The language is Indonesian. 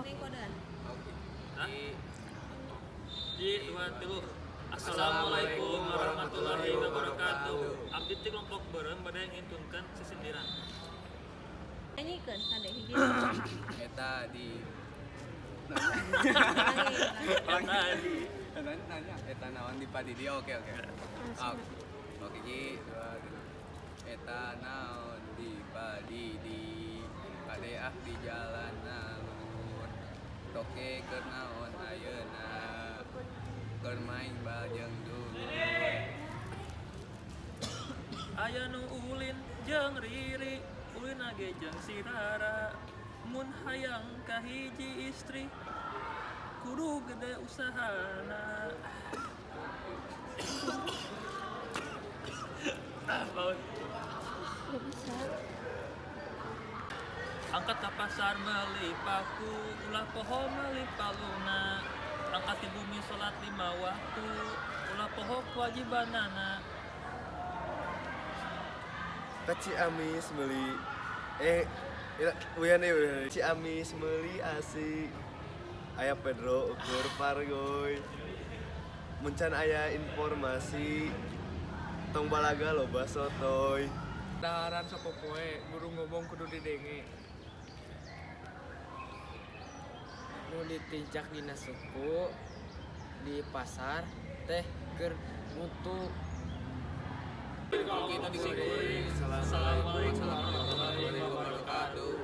yang kodean. Oke. Ji, 2, 3. Assalamualaikum warahmatullahi wabarakatuh. Abdi teh kelompok beureum bade ngintunkeun sisindiran. Nyanyiikeun hade hiji. Eta di Lagi. nanya eta naon di Padidi. Oke. Oke Ji, 2, 3. Eta naon di Padidi. Pade di jalan naon. Toke keur naon ayeuna. Keur main bajeng dulu. Aya nu ulin jeung Riri, ulin age jeung si Rara. Mun hayang kahiji istri, kudu gede usahana. Baut. Gak bisa. Angkat ka pasar meuli paku, ulah poho meuli paluna. Angkat di bumi salat 5 waktu, ulah poho kewajibanana. Ciamis meuli Ciamis meuli asik aya Pedro ukur Pargoy muncan aya informasi tong balaga loba sotoy daharan sapopoe guru ngomong kudu didenge nu ditincak dina suku di pasar teh keur mutu. Assalamualaikum warahmatullahi wabarakatuh.